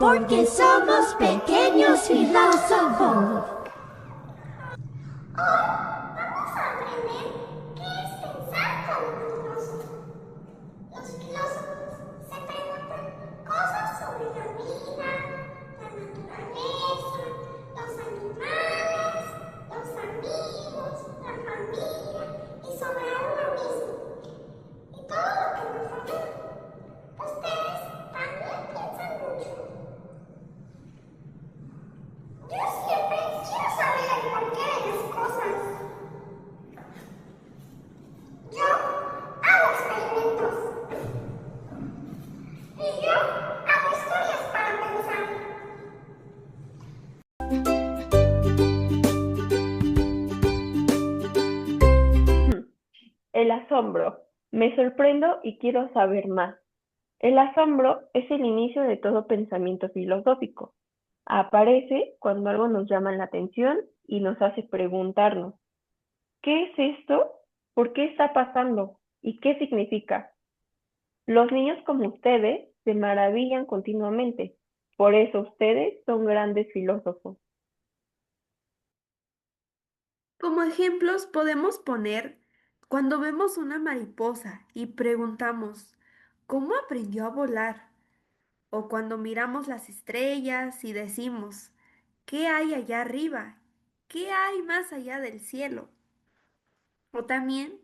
Porque somos pequeños filósofos. El asombro. Me sorprendo y quiero saber más. El asombro es el inicio de todo pensamiento filosófico. Aparece cuando algo nos llama la atención y nos hace preguntarnos, ¿qué es esto? ¿Por qué está pasando? ¿Y qué significa? Los niños como ustedes se maravillan continuamente. Por eso ustedes son grandes filósofos. Como ejemplos podemos poner cuando vemos una mariposa y preguntamos, ¿cómo aprendió a volar? O cuando miramos las estrellas y decimos, ¿qué hay allá arriba? ¿Qué hay más allá del cielo? O también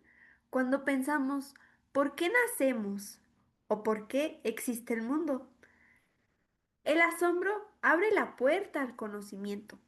cuando pensamos, ¿por qué nacemos? ¿O por qué existe el mundo? El asombro abre la puerta al conocimiento.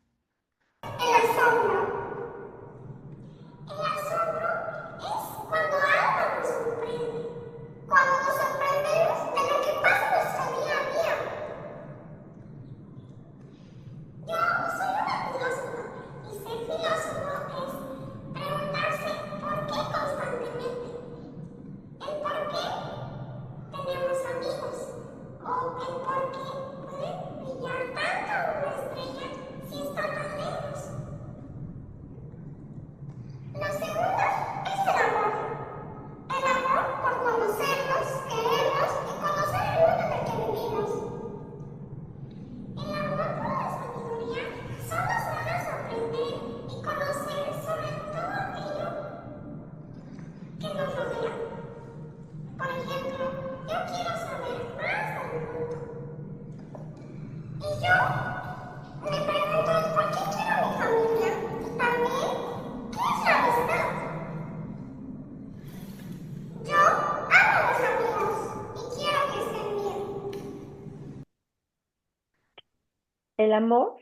El amor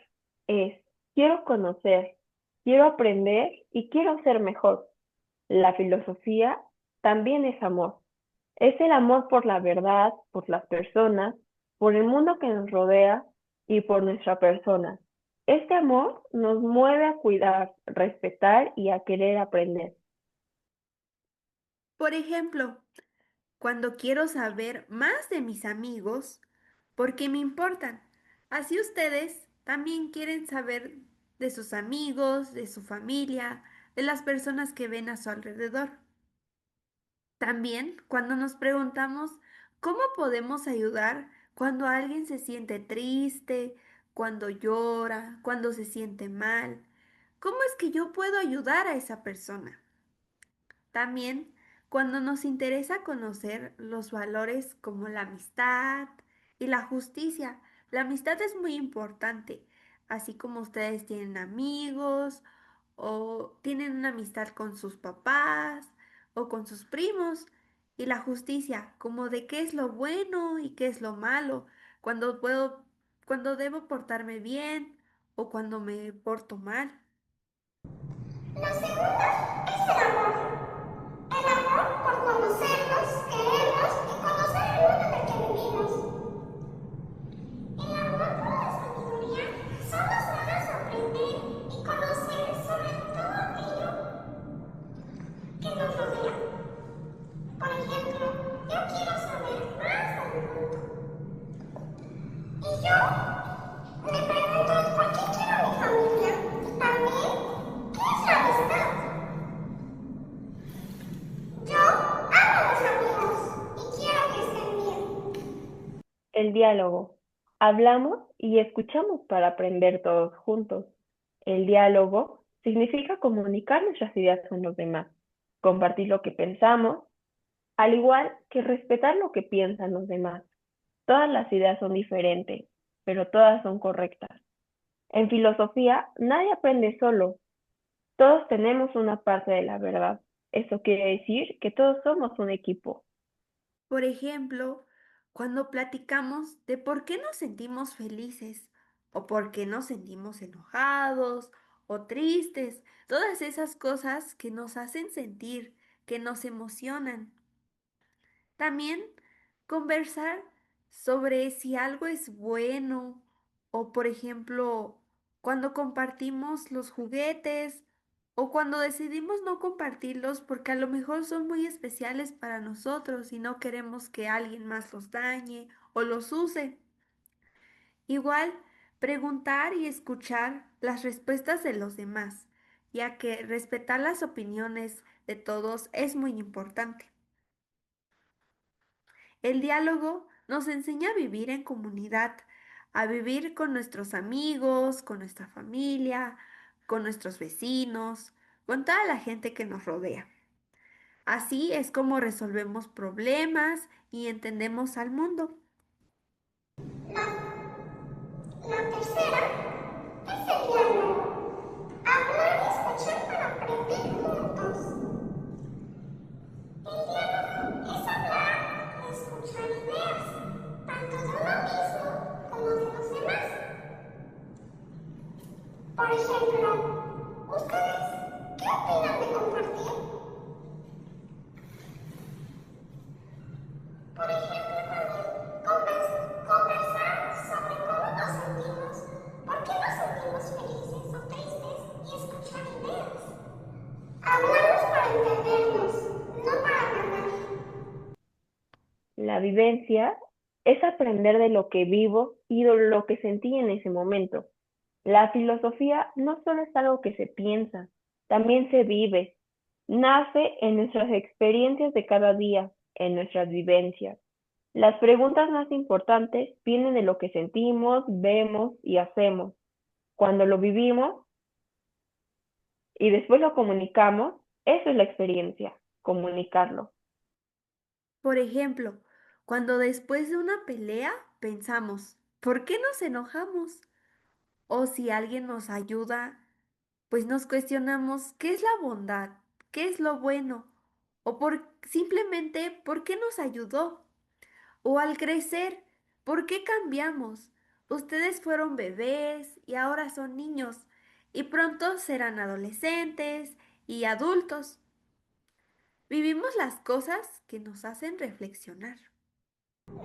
es, quiero conocer, quiero aprender y quiero ser mejor. La filosofía también es amor. Es el amor por la verdad, por las personas, por el mundo que nos rodea y por nuestra persona. Este amor nos mueve a cuidar, respetar y a querer aprender. Por ejemplo, cuando quiero saber más de mis amigos, porque me importan. Así ustedes también quieren saber de sus amigos, de su familia, de las personas que ven a su alrededor. También cuando nos preguntamos cómo podemos ayudar cuando alguien se siente triste, cuando llora, cuando se siente mal. ¿Cómo es que yo puedo ayudar a esa persona? También cuando nos interesa conocer los valores como la amistad y la justicia. La amistad es muy importante. así como ustedes tienen amigos o tienen una amistad con sus papás o con sus primos. Y la justicia, como de qué es lo bueno y qué es lo malo, cuando puedo, cuando debo portarme bien o cuando me porto mal. La segunda es el amor. El amor por conocernos, querernos y conocer el mundo en el que vivimos. El amor por la sabiduría solo nos hace aprender y conocer sobre todo aquello que nos rodea. Por ejemplo, yo quiero saber más del mundo. Y yo me pregunto por qué quiero a mi familia. También, ¿qué es la amistad? Yo amo a mis amigos y quiero que estén bien. El diálogo. Hablamos y escuchamos para aprender todos juntos. El diálogo significa comunicar nuestras ideas con los demás, compartir lo que pensamos, al igual que respetar lo que piensan los demás. Todas las ideas son diferentes, pero todas son correctas. En filosofía, nadie aprende solo. Todos tenemos una parte de la verdad. Eso quiere decir que todos somos un equipo. Por ejemplo, cuando platicamos de por qué nos sentimos felices o por qué nos sentimos enojados o tristes, todas esas cosas que nos hacen sentir, que nos emocionan. También conversar sobre si algo es bueno o, por ejemplo, cuando compartimos los juguetes o cuando decidimos no compartirlos porque a lo mejor son muy especiales para nosotros y no queremos que alguien más los dañe o los use. Igual, preguntar y escuchar las respuestas de los demás, ya que respetar las opiniones de todos es muy importante. El diálogo nos enseña a vivir en comunidad, a vivir con nuestros amigos, con nuestra familia, con nuestros vecinos, con toda la gente que nos rodea. Así es como resolvemos problemas y entendemos al mundo. La tercera es el diálogo. Hablar y escuchar para aprender juntos. El diálogo es hablar y escuchar ideas, tanto de uno mismo como de los demás. Por ejemplo, ¿ustedes qué opinan de compartir? Por ejemplo, también conversar sobre cómo nos sentimos, por qué nos sentimos felices o tristes y escuchar ideas. Hablamos para entendernos, no para ganar. La vivencia es aprender de lo que vivo y de lo que sentí en ese momento. La filosofía no solo es algo que se piensa, también se vive. Nace en nuestras experiencias de cada día, en nuestras vivencias. Las preguntas más importantes vienen de lo que sentimos, vemos y hacemos. Cuando lo vivimos y después lo comunicamos, eso es la experiencia, comunicarlo. Por ejemplo, cuando después de una pelea pensamos, ¿por qué nos enojamos? O si alguien nos ayuda, pues nos cuestionamos qué es la bondad, qué es lo bueno, o simplemente por qué nos ayudó. O al crecer, ¿por qué cambiamos? Ustedes fueron bebés y ahora son niños y pronto serán adolescentes y adultos. Vivimos las cosas que nos hacen reflexionar.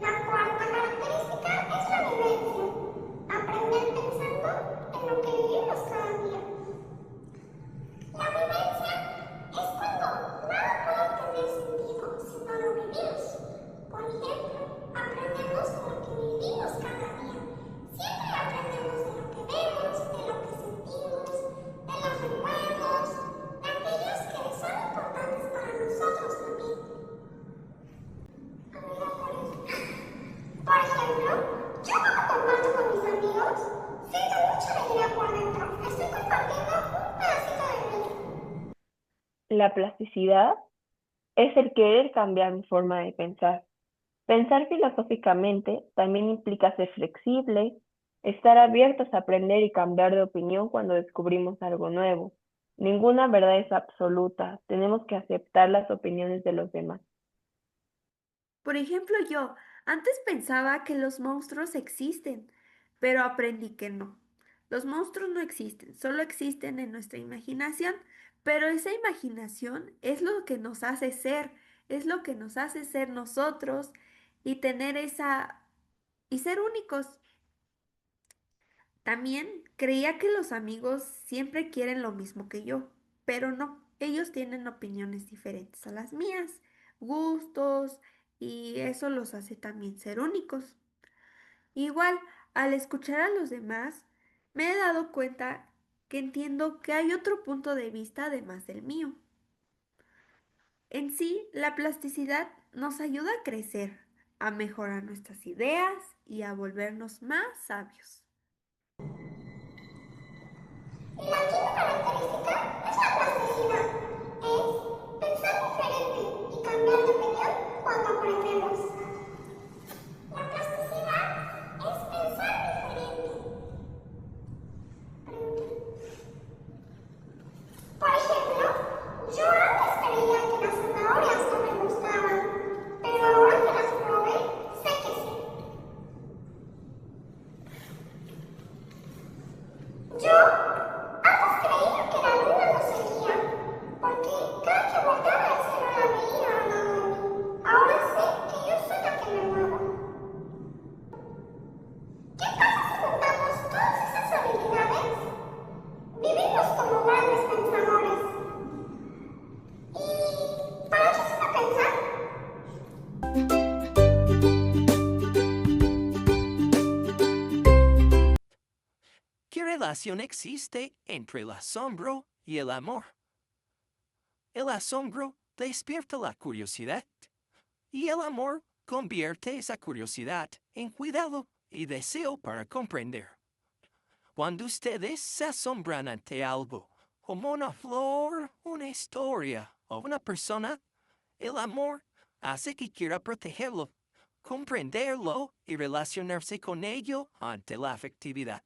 La cuarta característica es la vivencia. Aprender pensando en lo que vivimos cada día. La vivencia es cuando nada puede tener sentido si no lo vivimos. Por ejemplo, aprendemos de lo que vivimos cada día. Siempre aprendemos de lo que vemos, de lo que sentimos, de los recuerdos, de aquellos que son importantes para nosotros también. Por ejemplo, yo cuando comparto con mis amigos, siento mucha alegría por dentro. Estoy compartiendo un pedacito de mí. La plasticidad es el querer cambiar mi forma de pensar. Pensar filosóficamente también implica ser flexible, Estar abiertos a aprender y cambiar de opinión cuando descubrimos algo nuevo. Ninguna verdad es absoluta, tenemos que aceptar las opiniones de los demás. Por ejemplo, yo antes pensaba que los monstruos existen, pero aprendí que no. Los monstruos no existen, solo existen en nuestra imaginación, pero esa imaginación es lo que nos hace ser, es lo que nos hace ser nosotros y tener esa y ser únicos. También creía que los amigos siempre quieren lo mismo que yo, pero no, ellos tienen opiniones diferentes a las mías, gustos, y eso los hace también ser únicos. Igual, al escuchar a los demás, me he dado cuenta que entiendo que hay otro punto de vista además del mío. En sí, la plasticidad nos ayuda a crecer, a mejorar nuestras ideas y a volvernos más sabios. Y la quinta característica es la plasticidad. Es pensar diferente y cambiar de opinión cuando aprendemos. La plasticidad es pensar diferente. Por ejemplo, yo antes creía que las zanahorias no me gustaban, pero ahora que las probé, sé que sí. Yo antes creía que la luna nos seguía, porque cada que volteaba el cielo la veía al lado de mí. Ahora sé que yo soy la que me muevo. ¿Qué pasa si juntamos todas esas habilidades? Vivimos como grandes pensadores. ¿Y para qué sirve pensar? ¿Qué relación existe entre el asombro y el amor? El asombro despierta la curiosidad y el amor convierte esa curiosidad en cuidado y deseo para comprender. Cuando ustedes se asombran ante algo, como una flor, una historia o una persona, el amor hace que quiera protegerlo, comprenderlo y relacionarse con ello ante la afectividad.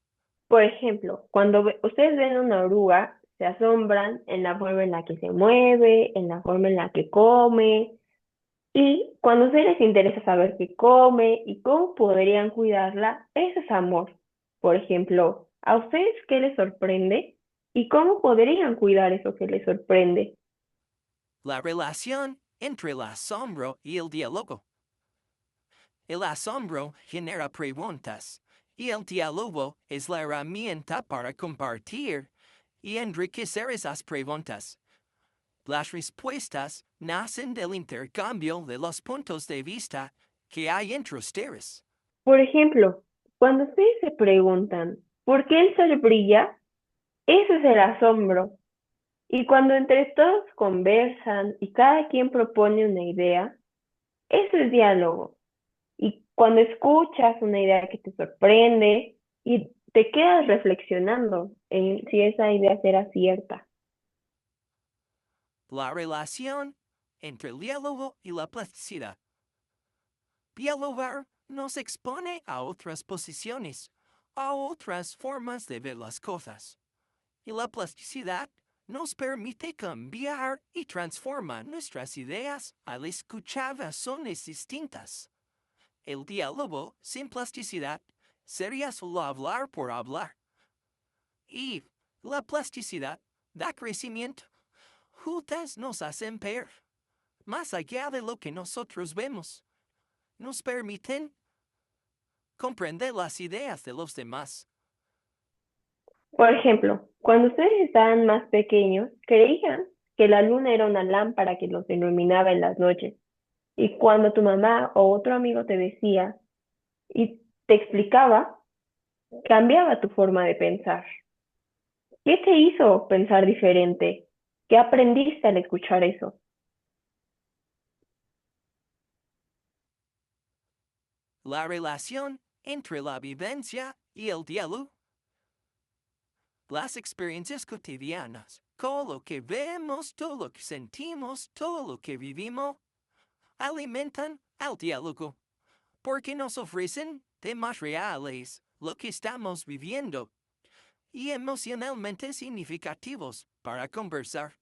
Por ejemplo, cuando ustedes ven una oruga, se asombran en la forma en la que se mueve, en la forma en la que come, y cuando a ustedes les interesa saber qué come y cómo podrían cuidarla, eso es amor. Por ejemplo, ¿a ustedes qué les sorprende y cómo podrían cuidar eso que les sorprende? La relación entre el asombro y el diálogo. El asombro genera preguntas y el diálogo es la herramienta para compartir y enriquecer esas preguntas. Las respuestas nacen del intercambio de los puntos de vista que hay entre ustedes. Por ejemplo, cuando ustedes se preguntan ¿por qué el sol brilla? Eso es el asombro. Y cuando entre todos conversan y cada quien propone una idea, eso es diálogo. Y cuando escuchas una idea que te sorprende y te quedas reflexionando en si esa idea será cierta. La relación entre el diálogo y la plasticidad. Dialogar nos expone a otras posiciones, a otras formas de ver las cosas. Y la plasticidad nos permite cambiar y transformar nuestras ideas al escuchar razones distintas. El diálogo sin plasticidad sería solo hablar por hablar. Y la plasticidad da crecimiento. Juntas nos hacen ver más allá de lo que nosotros vemos. Nos permiten comprender las ideas de los demás. Por ejemplo, cuando ustedes estaban más pequeños, creían que la luna era una lámpara que los iluminaba en las noches. Y cuando tu mamá o otro amigo te decía y te explicaba, cambiaba tu forma de pensar. ¿Qué te hizo pensar diferente? ¿Qué aprendiste al escuchar eso? La relación entre la vivencia y el diálogo. Las experiencias cotidianas, todo lo que vemos, todo lo que sentimos, todo lo que vivimos, alimentan al diálogo, porque nos ofrecen temas reales, lo que estamos viviendo y emocionalmente significativos para conversar.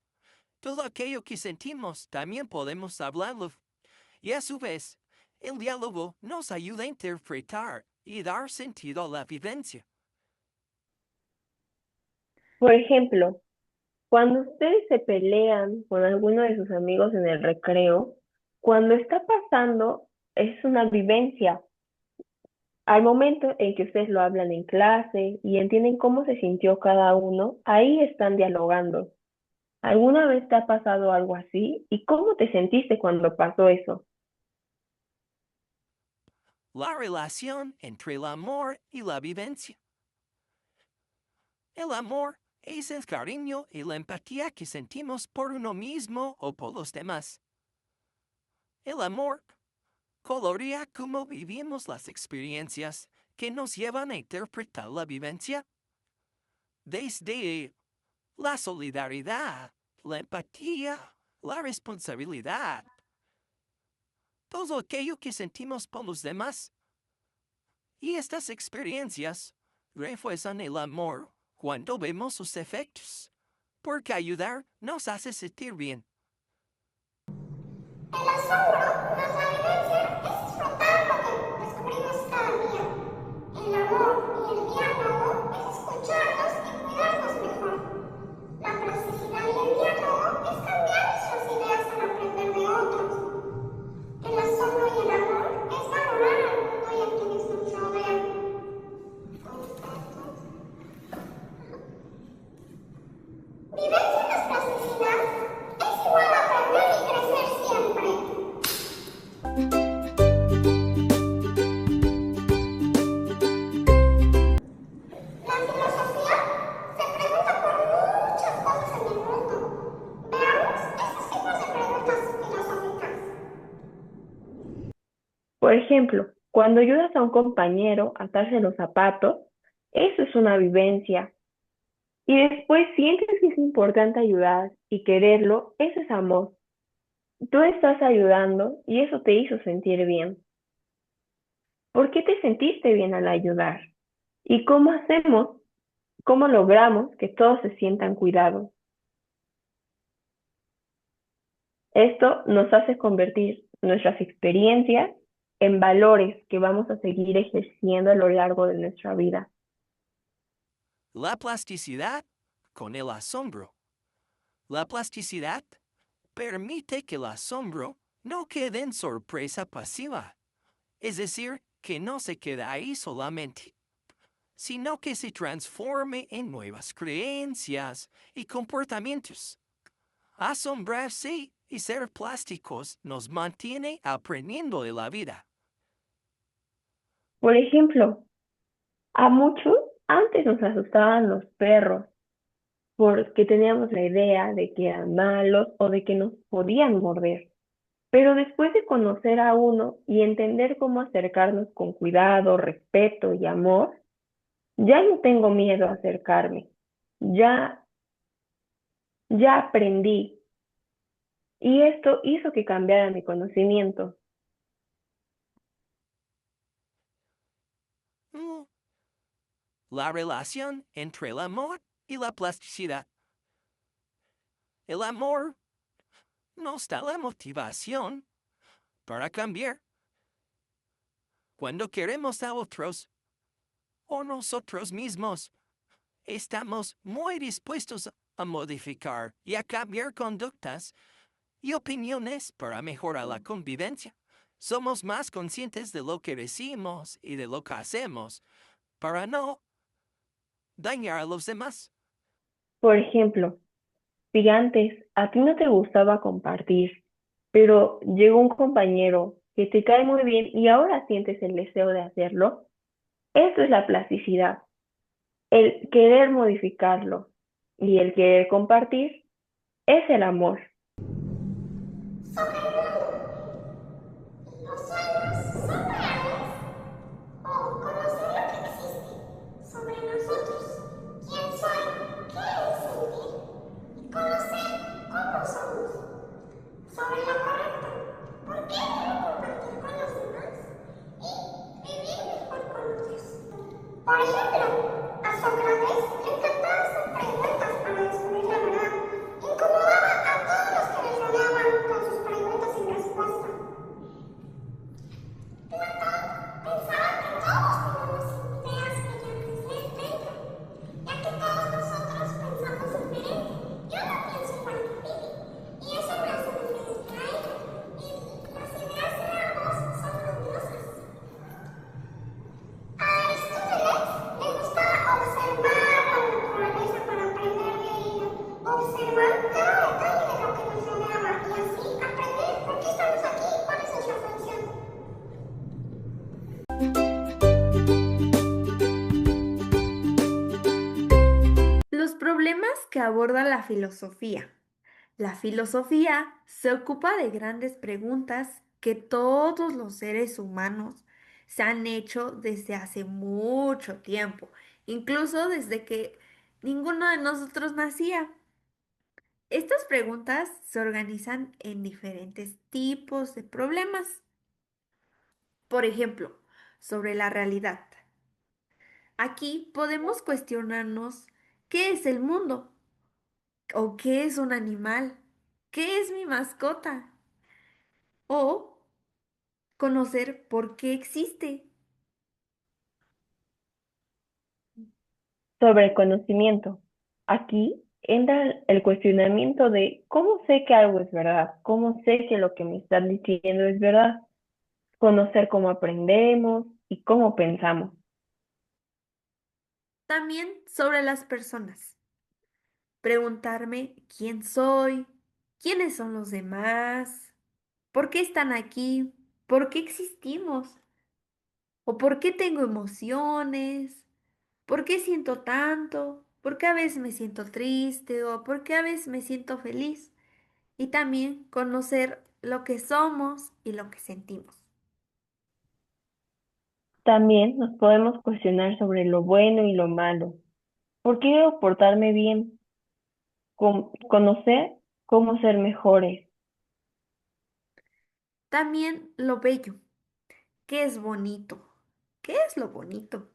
Todo aquello que sentimos también podemos hablarlo. Y a su vez, el diálogo nos ayuda a interpretar y dar sentido a la vivencia. Por ejemplo, cuando ustedes se pelean con alguno de sus amigos en el recreo, cuando está pasando es una vivencia. Al momento en que ustedes lo hablan en clase y entienden cómo se sintió cada uno, ahí están dialogando. ¿Alguna vez te ha pasado algo así? ¿Y cómo te sentiste cuando pasó eso? La relación entre el amor y la vivencia. El amor es el cariño y la empatía que sentimos por uno mismo o por los demás. El amor colorea cómo vivimos las experiencias que nos llevan a interpretar la vivencia. Desde la solidaridad, la empatía, la responsabilidad, todo aquello que sentimos por los demás. Y estas experiencias refuerzan el amor cuando vemos sus efectos, porque ayudar nos hace sentir bien. El asombro más la vivencia es disfrutar lo que descubrimos cada día. El amor y el diálogo es escucharnos y cuidarnos mejor. La plasticidad y el diálogo es cambiar nuestras ideas al aprender de otros. El asombro y el amor es valorar al mundo y a quienes nos rodean. Vivencia más plasticidad es igual a aprender y crecer siempre. La filosofía se pregunta por muchas cosas en el mundo. Veamos estos tipos de preguntas filosóficas. Por ejemplo, cuando ayudas a un compañero a atarse los zapatos, eso es una vivencia. Y después sientes que es importante ayudar y quererlo, eso es amor. Tú estás ayudando y eso te hizo sentir bien. ¿Por qué te sentiste bien al ayudar? ¿Y cómo logramos que todos se sientan cuidados? Esto nos hace convertir nuestras experiencias en valores que vamos a seguir ejerciendo a lo largo de nuestra vida. La plasticidad con el asombro. La plasticidad permite que el asombro no quede en sorpresa pasiva, es decir, que no se quede ahí solamente, sino que se transforme en nuevas creencias y comportamientos. Asombrarse y ser plásticos nos mantiene aprendiendo de la vida. Por ejemplo, a muchos antes nos asustaban los perros porque teníamos la idea de que eran malos o de que nos podían morder. Pero después de conocer a uno y entender cómo acercarnos con cuidado, respeto y amor, ya no tengo miedo a acercarme. Ya, ya aprendí. Y esto hizo que cambiara mi conocimiento. La relación entre el amor y la plasticidad. El amor nos da la motivación para cambiar. Cuando queremos a otros o nosotros mismos, estamos muy dispuestos a modificar y a cambiar conductas y opiniones para mejorar la convivencia. Somos más conscientes de lo que decimos y de lo que hacemos para no dañar a los demás. Por ejemplo, si antes a ti no te gustaba compartir, pero llegó un compañero que te cae muy bien y ahora sientes el deseo de hacerlo, eso es la plasticidad. El querer modificarlo y el querer compartir es el amor. Sobre el mundo. Los sueños son reales. O conocer lo que existe. Sobre nosotros. ¿Quién soy? ¿Qué es sentir? Y conocer cómo somos. Sobre lo correcto. ¿Por qué debo compartir con los demás? Y vivir mejor con otros. Por Problemas que aborda la filosofía. La filosofía se ocupa de grandes preguntas que todos los seres humanos se han hecho desde hace mucho tiempo, incluso desde que ninguno de nosotros nacía. Estas preguntas se organizan en diferentes tipos de problemas. Por ejemplo, sobre la realidad. Aquí podemos cuestionarnos qué es el mundo o qué es un animal, qué es mi mascota o conocer por qué existe. Sobre conocimiento. Aquí entra el cuestionamiento de cómo sé que algo es verdad, cómo sé que lo que me están diciendo es verdad, conocer cómo aprendemos y cómo pensamos. También sobre las personas. Preguntarme quién soy, quiénes son los demás, por qué están aquí, por qué existimos o por qué tengo emociones, por qué siento tanto, por qué a veces me siento triste o por qué a veces me siento feliz. Y también conocer lo que somos y lo que sentimos. También nos podemos cuestionar sobre lo bueno y lo malo. ¿Por qué debo portarme bien? Conocer cómo ser mejores. También lo bello. ¿Qué es bonito? ¿Qué es lo bonito?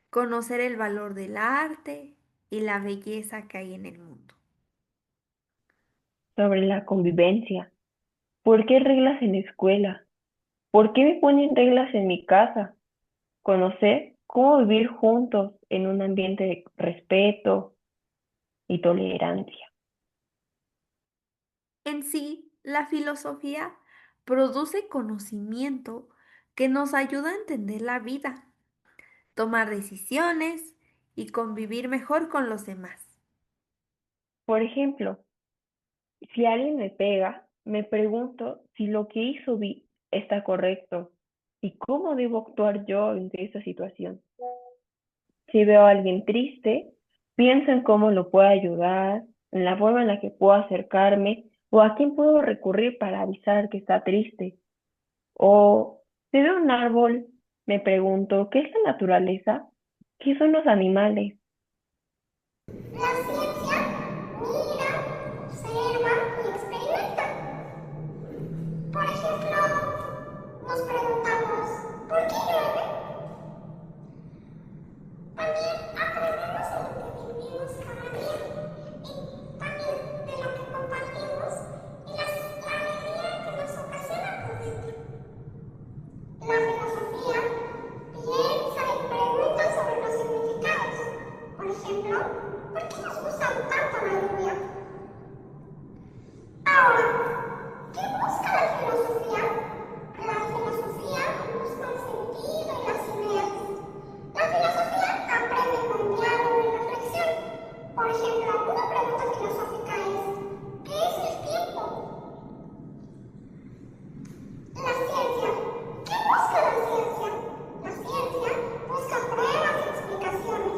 Conocer el valor del arte y la belleza que hay en el mundo. Sobre la convivencia. ¿Por qué reglas en la escuela? ¿Por qué me ponen reglas en mi casa? Conocer cómo vivir juntos en un ambiente de respeto y tolerancia. En sí, la filosofía produce conocimiento que nos ayuda a entender la vida, tomar decisiones y convivir mejor con los demás. Por ejemplo, si alguien me pega, me pregunto si lo que está correcto y cómo debo actuar yo ante esa situación. Si veo a alguien triste, pienso en cómo lo puedo ayudar, en la forma en la que puedo acercarme o a quién puedo recurrir para avisar que está triste. O si veo un árbol, me pregunto, ¿qué es la naturaleza? ¿Qué son los animales? La ciencia mira, observa y experimenta. Por ejemplo, nos preguntamos, ¿por qué llueve? También aprendemos de lo que vivimos cada día y también de lo que compartimos y la alegría que nos ocasiona por dentro. La filosofía piensa y pregunta sobre los significados. Por ejemplo, ¿por qué nos gusta tanto la lluvia? Ahora, ¿qué busca la filosofía? La filosofía busca el sentido y las ideas. La filosofía aprende con diálogo y reflexión. Por ejemplo, una pregunta filosófica es, ¿qué es el tiempo? La ciencia. ¿Qué busca la ciencia? La ciencia busca pruebas y explicaciones.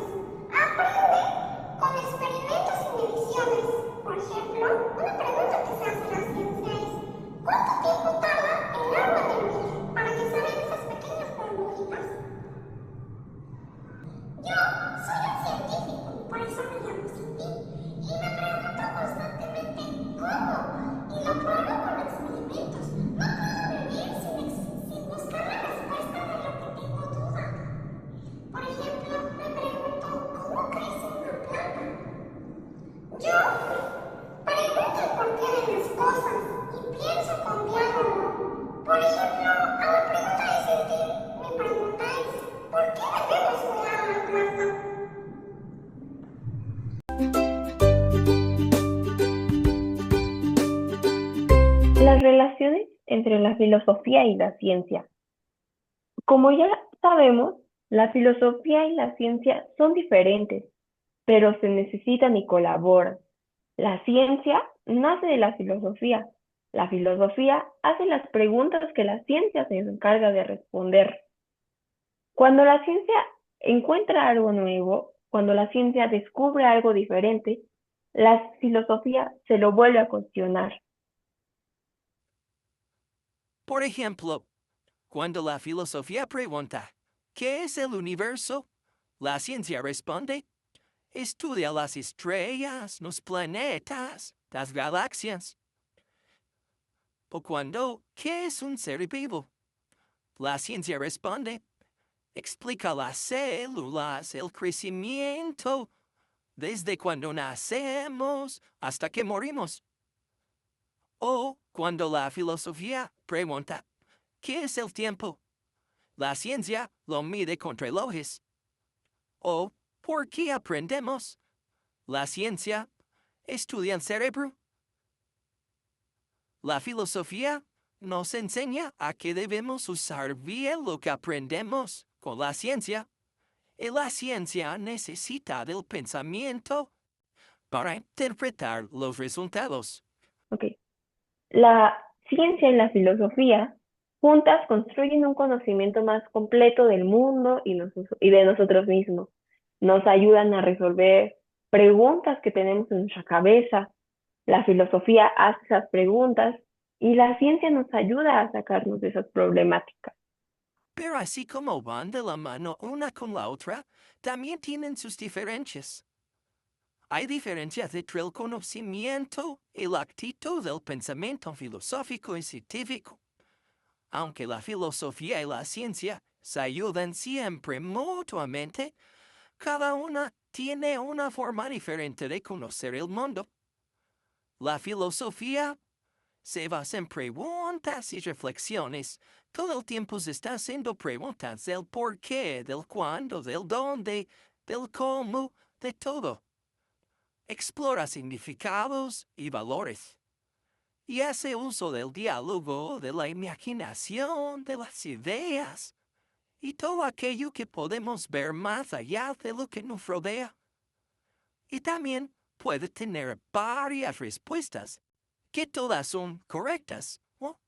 Aprende con experimentos y mediciones. Por ejemplo, una pregunta que se hace en la ciencia es ¿cuánto tiempo tarda el agua en hervir para que salgan esas pequeñas burbujitas? Yo soy un científico, por eso me llamo científico, y me pregunto constantemente cómo, y lo pruebo con experimentos. No puedo vivir sin buscar la respuesta de lo que tengo duda. Por ejemplo, me pregunto cómo crece una planta. Yo pregunto el porqué de las cosas y pienso con diálogo. Por ejemplo, a la pregunta de sentir, mi pregunta es ¿por qué debemos cuidar a la planta? Las relaciones entre la filosofía y la ciencia. Como ya sabemos, la filosofía y la ciencia son diferentes, pero se necesitan y colaboran. La ciencia nace de la filosofía hace las preguntas que la ciencia se encarga de responder. Cuando la ciencia encuentra algo nuevo, cuando la ciencia descubre algo diferente, la filosofía se lo vuelve a cuestionar. Por ejemplo, cuando la filosofía pregunta, ¿qué es el universo? La ciencia responde, estudia las estrellas, los planetas, las galaxias. O cuando, ¿qué es un ser vivo? La ciencia responde, explica las células, el crecimiento, desde cuando nacemos hasta que morimos. O cuando la filosofía pregunta, ¿qué es el tiempo? La ciencia lo mide con relojes. O, ¿por qué aprendemos? La ciencia estudia el cerebro. La filosofía nos enseña a que debemos usar bien lo que aprendemos con la ciencia. Y la ciencia necesita del pensamiento para interpretar los resultados. Ok. La ciencia y la filosofía juntas construyen un conocimiento más completo del mundo y de nosotros mismos. Nos ayudan a resolver preguntas que tenemos en nuestra cabeza. La filosofía hace esas preguntas y la ciencia nos ayuda a sacarnos de esas problemáticas. Pero así como van de la mano una con la otra, también tienen sus diferencias. Hay diferencias entre el conocimiento y la actitud del pensamiento filosófico y científico. Aunque la filosofía y la ciencia se ayudan siempre mutuamente, cada una tiene una forma diferente de conocer el mundo. La filosofía se basa en preguntas y reflexiones. Todo el tiempo se está haciendo preguntas del por qué, del cuándo, del dónde, del cómo, de todo. Explora significados y valores. Y hace uso del diálogo, de la imaginación, de las ideas y todo aquello que podemos ver más allá de lo que nos rodea. Y también puede tener varias respuestas, que todas son correctas, ¿no?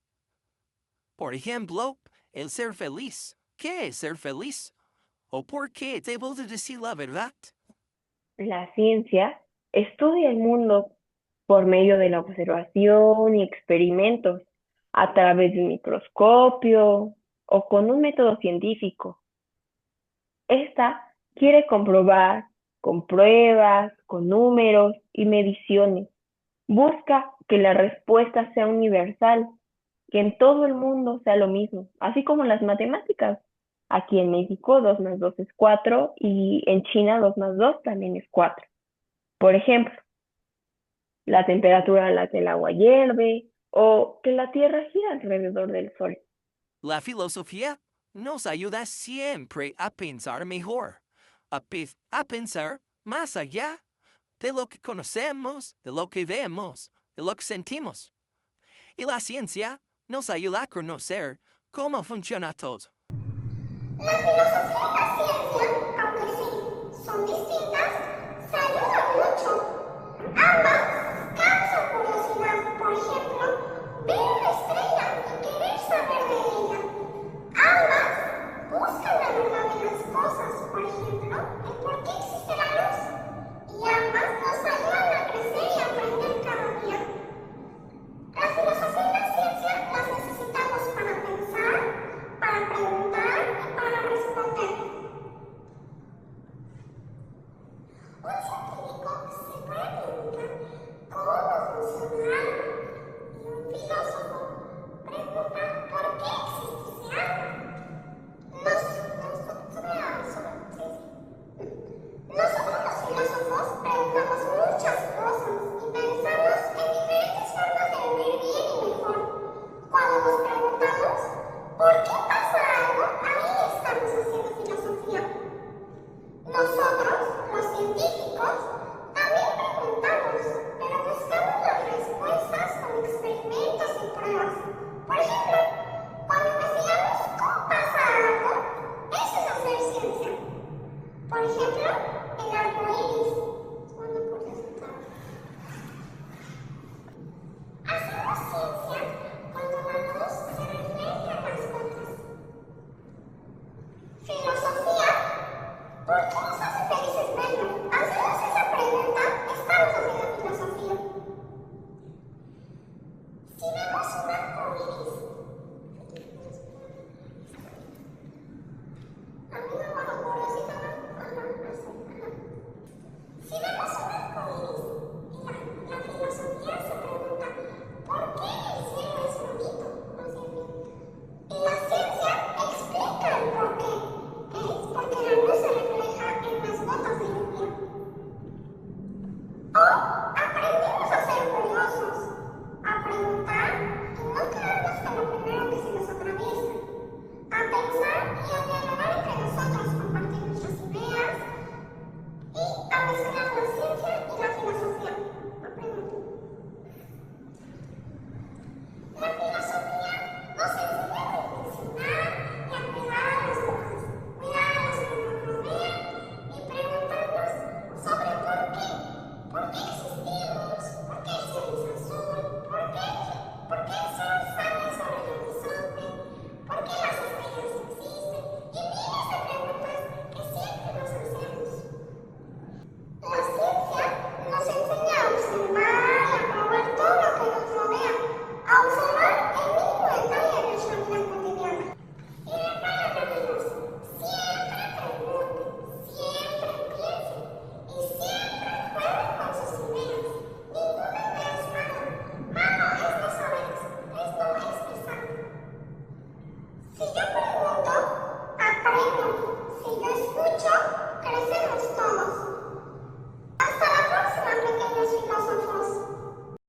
Por ejemplo, el ser feliz. ¿Qué es ser feliz? ¿O por qué debo de decir la verdad? La ciencia estudia el mundo por medio de la observación y experimentos a través de un microscopio o con un método científico. Esta quiere comprobar con pruebas, con números y mediciones. Busca que la respuesta sea universal, que en todo el mundo sea lo mismo, así como las matemáticas. Aquí en México 2 más 2 es 4 y en China 2 más 2 también es 4. Por ejemplo, la temperatura a la que el agua hierve o que la Tierra gira alrededor del Sol. La filosofía nos ayuda siempre a pensar mejor, a pensar más allá de lo que conocemos, de lo que vemos, de lo que sentimos. Y la ciencia nos ayuda a conocer cómo funciona todo. La filosofía y la ciencia, aunque sí son distintas, se ayudan mucho. Ambas causan curiosidad, por ejemplo, ver una estrella y querer saber de ella. Ambas buscan la verdad de las cosas, por ejemplo, el por qué existe la luz. Y ambas nos ayudan a crecer y aprender cada día. La filosofía y la ciencia las necesitamos para pensar, para preguntar y para responder. Un científico se puede preguntar cómo funciona algo y un filósofo pregunta por qué existe ese algo. Nosotros los filósofos preguntamos muchas cosas y pensamos en diferentes formas de vivir bien y mejor. Cuando nos preguntamos por qué pasa algo, ahí estamos haciendo filosofía. Nosotros, los científicos, también preguntamos, pero buscamos las respuestas con experimentos y pruebas. Por ejemplo, cuando investigamos cómo pasa algo, eso es hacer ciencia. Por ejemplo, el arco iris. Hacemos ciencia cuando la luz se refleja en las gotas. Aprendimos a ser curiosos, a preguntar y no quedarnos con lo primero que se nos atraviesa, a pensar y a dialogar entre nosotros, compartir nuestras ideas y a mezclar la ciencia y la